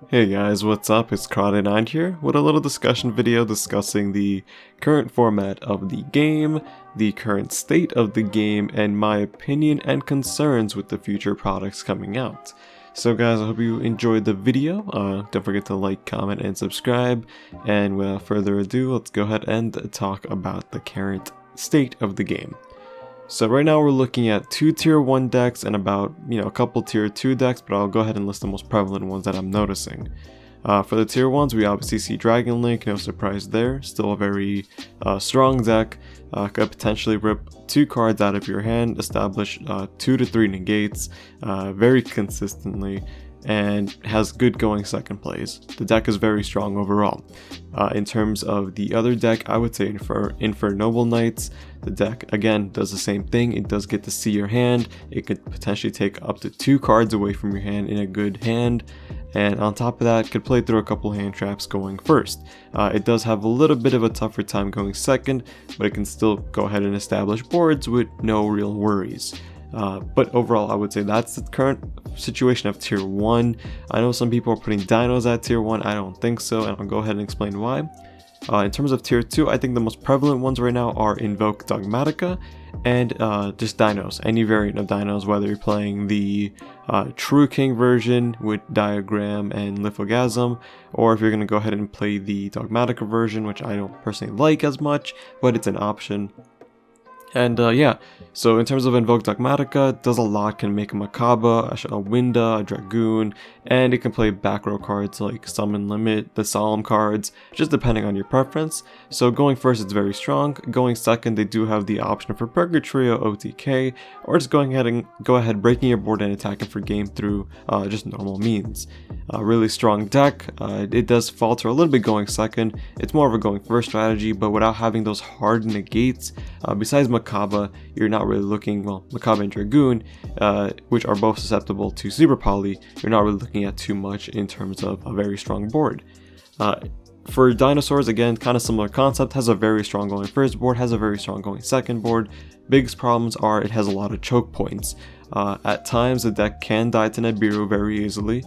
Hey guys, what's up? It's Karate9 here with a little discussion video discussing the current format of the game, the current state of the game, and my opinion and concerns with the future products coming out. So guys, I hope you enjoyed the video. Don't forget to like, comment, and subscribe. And without further ado, let's go ahead and talk about the current state of the game. So right now we're looking at 2 tier 1 decks and about, a couple tier 2 decks, but I'll go ahead and list the most prevalent ones that I'm noticing. For the tier 1s, we obviously see Dragon Link, no surprise there, still a very strong deck, could potentially rip 2 cards out of your hand, establish 2 to 3 negates very consistently, and has good going second plays. The deck is very strong overall. In terms of the other deck, I would say Infer Noble Knights. The deck again does the same thing. It does get to see your hand. It could potentially take up to 2 cards away from your hand in a good hand, and on top of that could play through a couple hand traps going first. It does have a little bit of a tougher time going second, but it can still go ahead and establish boards with no real worries. But overall, I would say that's the current situation of tier 1. I know some people are putting dinos at tier 1. I don't think so, and I'll go ahead and explain why. In terms of tier 2, I think the most prevalent ones right now are Invoke Dogmatica and just dinos. Any variant of dinos, whether you're playing the True King version with Diagram and Lithogasm, or if you're going to go ahead and play the Dogmatica version, which I don't personally like as much, but it's an option. And yeah, so in terms of Invoke Dogmatica, it does a lot. Can make a Macabre, a Winda, a Dragoon, and it can play back row cards like Summon Limit, the Solemn cards, just depending on your preference. So going first, it's very strong. Going second, they do have the option for Purgatory or OTK, or just going ahead breaking your board and attacking for game through just normal means. Really strong deck. It does falter a little bit going second. It's more of a going first strategy, but without having those hard negates, besides Macabre, you're not really looking, well, Macabre and Dragoon, which are both susceptible to Super Poly, you're not really looking at too much in terms of a very strong board. For Dinosaurs, again, kind of similar concept, has a very strong going first board, has a very strong going second board. Biggest problems are it has a lot of choke points. At times, the deck can die to Nibiru very easily.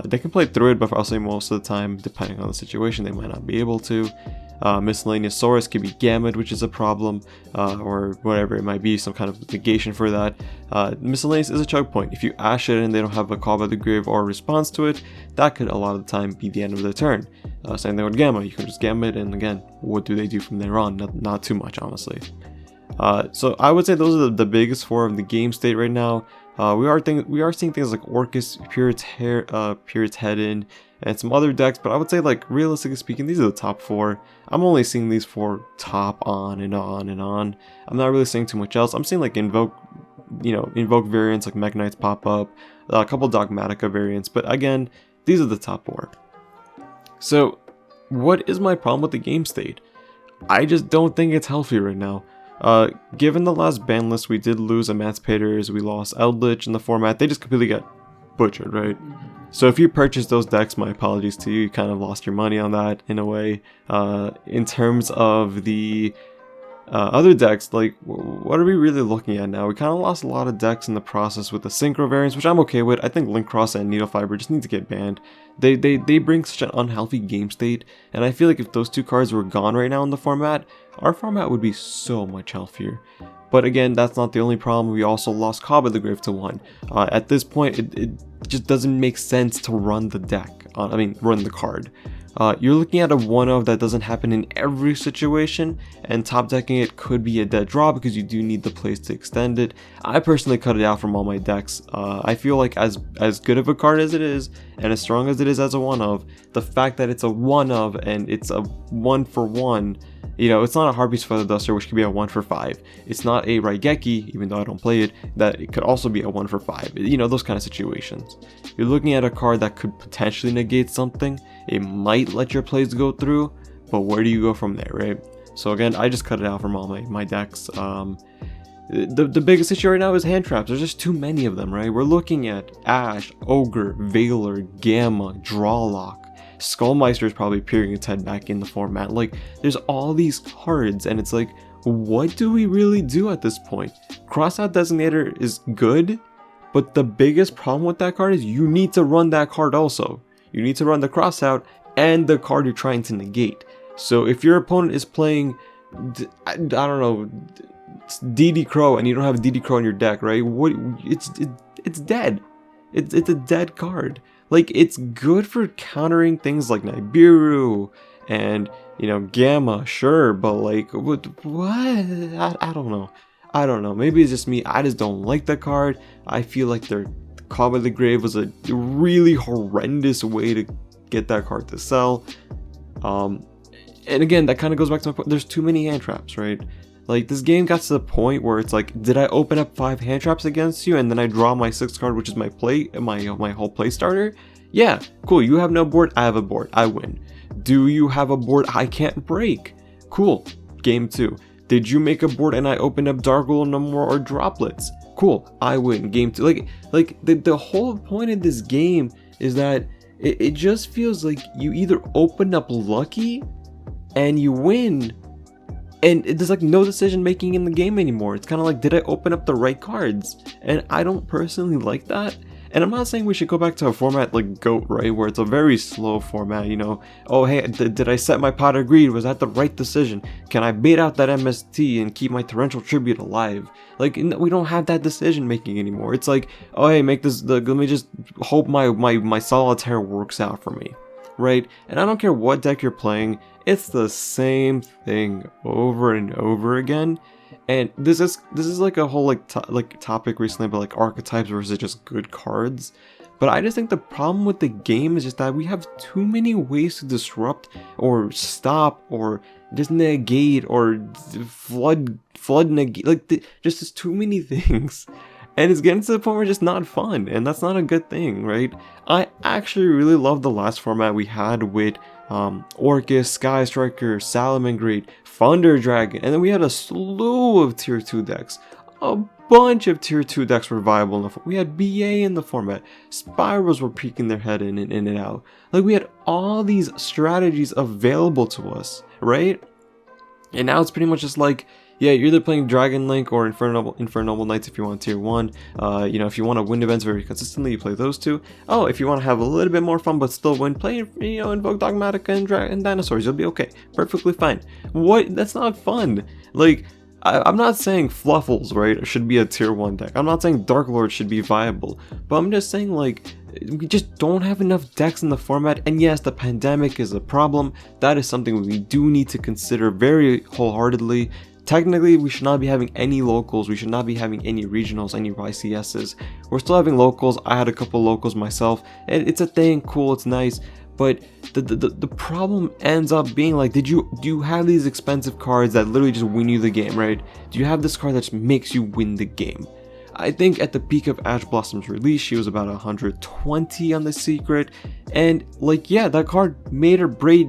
They can play through it, but I'll say most of the time, depending on the situation, they might not be able to. Miscellaneous Saurus can be Gamut, which is a problem, or whatever it might be, some kind of negation for that. Miscellaneous is a choke point. If you Ash it and they don't have a Call by the Grave or a response to it, that could a lot of the time be the end of the turn. Same thing with Gamma, you can just Gamut, and again, what do they do from there on? Not too much, honestly. So I would say those are the biggest 4 of the game state right now. We are seeing things like Orcus, Pirate's Head-In, and some other decks, but I would say, like, realistically speaking, these are the top 4. I'm only seeing these 4 top on and on and on. I'm not really seeing too much else. I'm seeing like Invoke variants like Mech Knights pop up, a couple Dogmatica variants, but again, these are the top 4. So what is my problem with the game state? I just don't think it's healthy right now. Given the last ban list, we did lose Emancipators, we lost Eldritch in the format. They just completely got butchered, right? So if you purchased those decks, my apologies to you. You kind of lost your money on that in a way. In terms of the other decks, like, what are we really looking at now? We kind of lost a lot of decks in the process with the Synchro variants, which I'm okay with. I think Link Cross and Needle Fiber just need to get banned. They bring such an unhealthy game state, and I feel like if those 2 cards were gone right now in the format, our format would be so much healthier. But again, that's not the only problem. We also lost Call by the Grave to 1. At this point, it just doesn't make sense to run the deck. Run the card. You're looking at a 1-of that doesn't happen in every situation, and top decking it could be a dead draw because you do need the plays to extend it. I personally cut it out from all my decks. I feel like as good of a card as it is, and as strong as it is as a 1-of, the fact that it's a 1-of and it's a 1-for-1, it's not a Harpy's Feather Duster, which could be a 1-for-5. It's not a Raigeki, even though I don't play it, that it could also be a 1-for-5. Those kind of situations. You're looking at a card that could potentially negate something. It might let your plays go through, but where do you go from there, right? So again, I just cut it out from all my decks. The biggest issue right now is hand traps. There's just too many of them, right? We're looking at Ash, Ogre, Veiler, Gamma, Drawlock. Skullmeister is probably peering its head back in the format. Like, there's all these cards, and it's like, what do we really do at this point? Crossout Designator is good, but the biggest problem with that card is you need to run that card also. you need to run the cross out and the card you're trying to negate. So if your opponent is playing, I don't know, DD Crow, and you don't have DD Crow in your deck, right? It's dead. It's a dead card. Like, it's good for countering things like Nibiru and, you know, Gamma, sure, but like, what? I don't know. I don't know. Maybe it's just me. I just don't like the card. I feel like their Call by the Grave was a really horrendous way to get that card to sell. And again, that kind of goes back to my point. There's too many hand traps, right? Like, this game got to the point where it's like, did I open up 5 hand traps against you and then I draw my 6th card, which is my whole play starter? Yeah, cool. You have no board, I have a board, I win. Do you have a board I can't break? Cool. Game 2. Did you make a board and I opened up Dargle No More or Droplets? Cool. I win. Game 2. Like the whole point of this game is that it just feels like you either open up lucky and you win, and there's like no decision making in the game anymore. It's kind of like, did I open up the right cards? And I don't personally like that. And I'm not saying we should go back to a format like GOAT, right, where it's a very slow format, you know. Oh, hey, did I set my Pot of Greed? Was that the right decision? Can I bait out that MST and keep my Torrential Tribute alive? Like, we don't have that decision making anymore. It's like, oh, hey, let me just hope my Solitaire works out for me, right? And I don't care what deck you're playing, it's the same thing over and over again. And this is like a whole topic recently about like archetypes versus just good cards. But I just think the problem with the game is just that we have too many ways to disrupt or stop or just negate or flood negate. Like, just there's too many things. And it's getting to the point where it's just not fun, and that's not a good thing, right? I actually really love the last format we had with Orcus, Sky Striker, Salamangreat, Thunder Dragon, and then we had a slew of tier 2 decks. A bunch of tier 2 decks were viable enough. We had BA in the format. Spirals were peeking their head in and out. Like, we had all these strategies available to us, right? And now it's pretty much just like, yeah, you're either playing Dragon Link or Infernal Knights if you want tier 1. You know, if you want to win events very consistently, you play those two. Oh, if you want to have a little bit more fun but still win, play, you know, Invoke Dogmatica and Dinosaurs. You'll be okay. Perfectly fine. What? That's not fun. Like, I'm not saying Fluffles, right, should be a tier 1 deck. I'm not saying Dark Lord should be viable. But I'm just saying, like, we just don't have enough decks in the format. And yes, the pandemic is a problem. That is something we do need to consider very wholeheartedly. Technically, we should not be having any locals, we should not be having any regionals, any YCSs. We're still having locals. I had a couple locals myself, and it's a thing, cool, it's nice, but the problem ends up being like, do you have these expensive cards that literally just win you the game, right? Do you have this card that just makes you win the game? I think at the peak of Ash Blossom's release, she was about 120 on the secret, and like, yeah, that card made or break?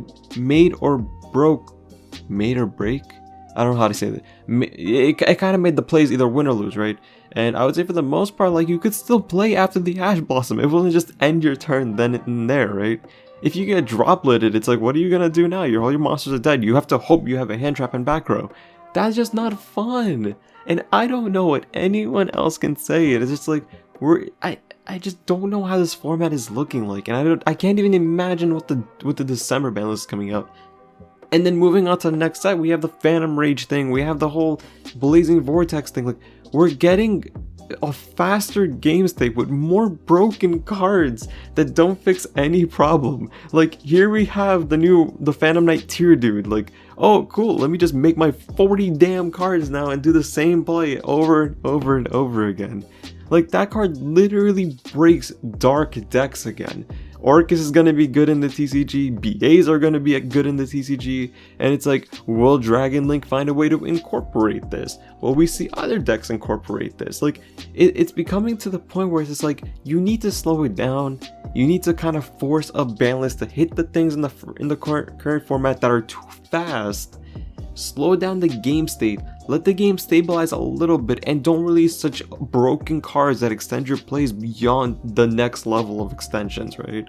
I don't know how to say that. It kind of made the plays either win or lose, right? And I would say for the most part, like, you could still play after the Ash Blossom. It wasn't just end your turn then and there, right? If you get dropletted, it's like, what are you gonna do now? All your monsters are dead. You have to hope you have a hand trap in back row. That's just not fun. And I don't know what anyone else can say. It's just like, I just don't know how this format is looking like, and I can't even imagine what the December ban list is coming out. And then moving on to the next set, we have the Phantom Rage thing, we have the whole Blazing Vortex thing. Like, we're getting a faster game state with more broken cards that don't fix any problem. Like, here we have the Phantom Knight tier dude. Like, oh cool, let me just make my 40 damn cards now and do the same play over and over and over again. Like, that card literally breaks dark decks again. Orcus is going to be good in the TCG, BAs are going to be good in the TCG, and it's like, will Dragon Link find a way to incorporate this? Will we see other decks incorporate this? Like, it's becoming to the point where it's just like, you need to slow it down, you need to kind of force a ban list to hit the things in the current format that are too fast. Slow down the game state, let the game stabilize a little bit, and don't release such broken cards that extend your plays beyond the next level of extensions, right?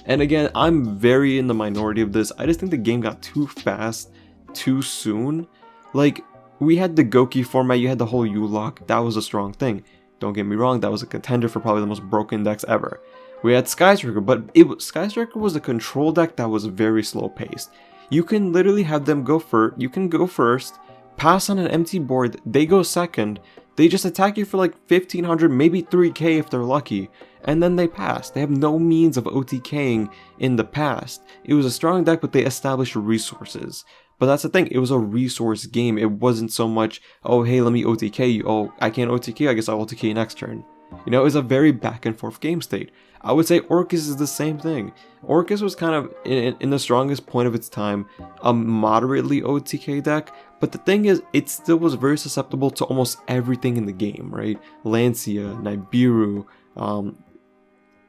And again, I'm very in the minority of this. I just think the game got too fast, too soon. Like, we had the Goki format, you had the whole U-Lock, that was a strong thing. Don't get me wrong, that was a contender for probably the most broken decks ever. We had Skystriker, but Skystriker was a control deck that was very slow paced. You can literally have them go first, you can go first, pass on an empty board, they go second, they just attack you for like 1500, maybe 3k if they're lucky, and then they pass. They have no means of OTKing in the past. It was a strong deck, but they established resources. But that's the thing, it was a resource game. It wasn't so much, oh hey, let me OTK you, oh I can't OTK you, I guess I'll OTK you next turn. You know, it was a very back and forth game state. I would say Orcus is the same thing. Orcus was kind of, in the strongest point of its time, a moderately OTK deck, but the thing is, it still was very susceptible to almost everything in the game, right? Lancia, Nibiru,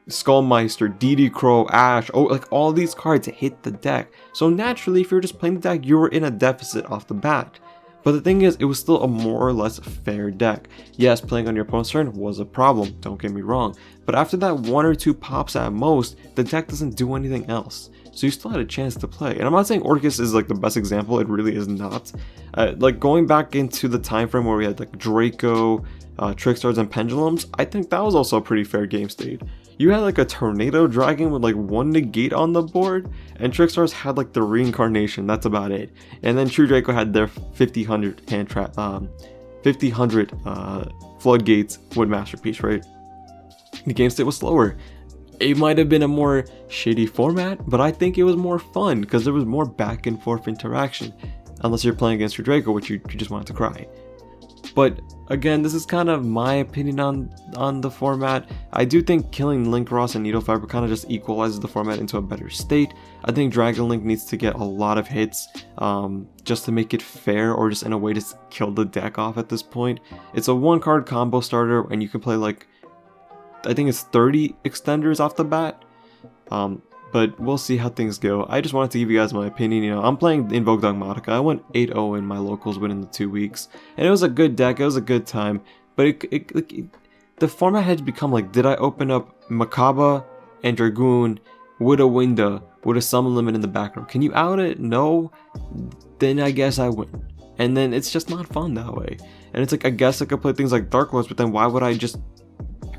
Skullmeister, DD Crow, Ash, oh, like all these cards hit the deck. So naturally, if you're just playing the deck, you were in a deficit off the bat. But the thing is, it was still a more or less fair deck. Yes, playing on your opponent's turn was a problem, don't get me wrong. But after that 1 or 2 pops at most, the deck doesn't do anything else. So you still had a chance to play. And I'm not saying Orcus is like the best example, it really is not. Like going back into the time frame where we had like Draco, Trickstars, and Pendulums, I think that was also a pretty fair game state. You had like a Tornado Dragon with like 1 negate on the board, and Trickstars had like the Reincarnation, that's about it. And then True Draco had their 50-100 hand trap, 50-100 Floodgates with Masterpiece, right? The game state was slower. It might have been a more shitty format, but I think it was more fun because there was more back and forth interaction. Unless you're playing against True Draco, which you just wanted to cry. But again, this is kind of my opinion on the format. I do think killing Link Ross and Needle Fiber kind of just equalizes the format into a better state. I think Dragon Link needs to get a lot of hits just to make it fair, or just in a way to kill the deck off at this point. It's a 1-card combo starter, and you can play like, I think it's 30 extenders off the bat. But we'll see how things go. I just wanted to give you guys my opinion. You know, I'm playing Invoke Dogmatica. I went 8-0 in my locals within the 2 weeks, and it was a good deck. It was a good time. But the format had become like, did I open up Makaba and Dragoon with a Winda with a summon limit in the background? Can you out it? No. Then I guess I win. And then it's just not fun that way. And it's like, I guess I could play things like Dark Lords, but then why would I just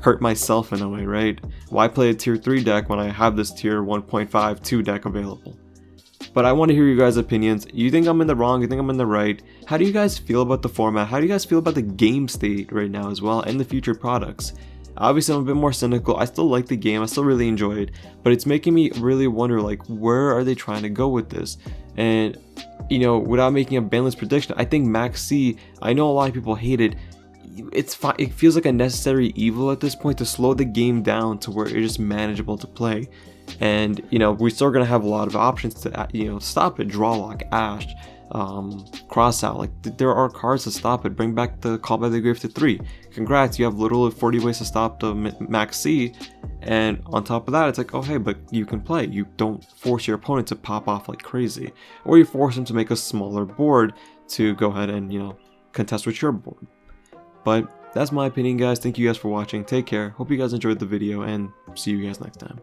hurt myself in a way, right? Why play a tier 3 deck when I have this tier 1.5 2 deck available? But I want to hear you guys' opinions. You think I'm in the wrong? You think I'm in the right? How do you guys feel about the format? How do you guys feel about the game state right now as well, and the future products? Obviously, I'm a bit more cynical. I still like the game. I still really enjoy it, but it's making me really wonder, like, where are they trying to go with this? And, you know, without making a baneless prediction, I think Max C, I know a lot of people hate it. It's fine. It feels like a necessary evil at this point to slow the game down to where it's just manageable to play. And, you know, we're still gonna have a lot of options to, you know, stop it. Draw Lock, Ash, Cross Out. Like, there are cards to stop it. Bring back the Call by the Grave to 3. Congrats, you have literally 40 ways to stop the Max C. And on top of that, it's like, oh hey, but you can play. You don't force your opponent to pop off like crazy, or you force them to make a smaller board to go ahead and, you know, contest with your board. But that's my opinion, guys. Thank you guys for watching. Take care. Hope you guys enjoyed the video, and see you guys next time.